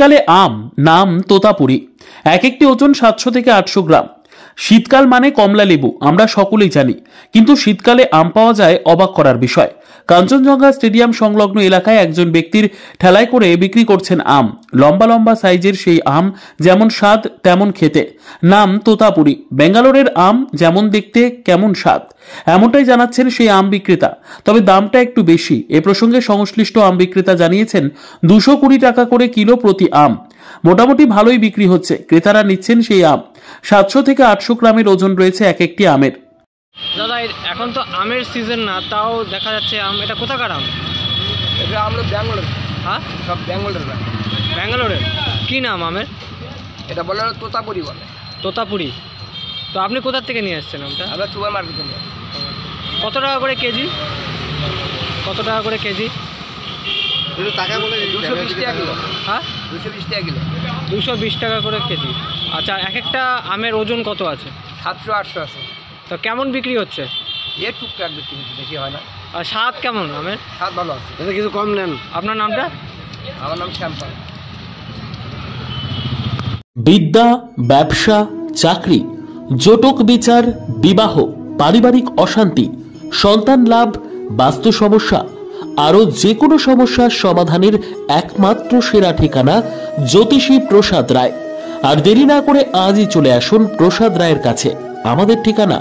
শীতকালে আম, নাম তোতাপুরি। এক একটি ওজন 700 থেকে 800 গ্রাম। শীতকাল মানে কমলা লেবু, আমরা সকলেই জানি, কিন্তু শীতকালে আম পাওয়া যায় অবাক করার বিষয়। কাঞ্চনজঙ্ঘা স্টেডিয়াম সংলগ্ন এলাকায় একজন ব্যক্তির ঠেলায় করে বিক্রি করছেন আম। লম্বা লম্বা সাইজের সেই আম, যেমন স্বাদ তেমন খেতে। নাম তোতাপুরি। ব্যাঙ্গালোরের আম যেমন দেখতে কেমন স্বাদ, এমনটাই জানাচ্ছেন সেই আম বিক্রেতা। তবে দামটা একটু বেশি। এ প্রসঙ্গে সংশ্লিষ্ট আম বিক্রেতা জানিয়েছেন 220 টাকা করে কিলো প্রতি আম। মোটামুটি ভালোই বিক্রি হচ্ছে, ক্রেতারা নিচ্ছেন সেই আম। 700 থেকে 800 গ্রামের ওজন রয়েছে এক একটি আমের। দাদা, এখন তো আমের সিজন না, তাও দেখা যাচ্ছে আম। এটা কোথাকার আম? এটা আমরা ব্যাঙ্গালোর। হ্যাঁ, সব ব্যাঙ্গালোরের। ব্যাঙ্গালোরের। কি নাম আমের? এটা বলে তোতাপুরি বলে। তোতাপুরি। তো আপনি কোথা থেকে নিয়ে আসছেন আমটা? আমরা সুপার মার্কেটে নিয়ে আসি। কত টাকা করে কেজি? কত টাকা করে কেজি? টাকা বলে 220 টাকা কিলো। হ্যাঁ, 220 টাকা কিলো। 220 টাকা করে কেজি। আচ্ছা, এক একটা আমের ওজন কত আছে? 700-800 আছে। তো কেমন বিক্রি হচ্ছে? টুকটাক বিক্রি হচ্ছে, বেশি হয় না। আর স্বাদ কেমন আমের? স্বাদ ভালো আছে, এটা কিছু কম নেন। আপনার নামটা? আমার নাম শ্যামপাল। বিদ্যা, ব্যবসা, চাকরি, জটক বিচার, বিবাহ, পারিবারিক অশান্তি, সন্তান লাভ, বাস্তু সমস্যা, আরো যে কোনো সমস্যার সমাধানের একমাত্র সেরা ঠিকানা জ্যোতিষী প্রসাদ রায়। আর দেরি না করে আজই চলে আসুন প্রসাদ রায়ের কাছে। আমাদের ঠিকানা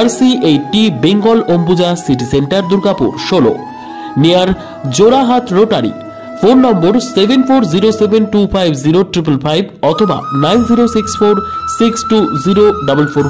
RC80 Bengal Ambuja city centre, Durgapur 16, near Jorhat rotary. Phone নম্বর 7407250555 অথবা 9064620444।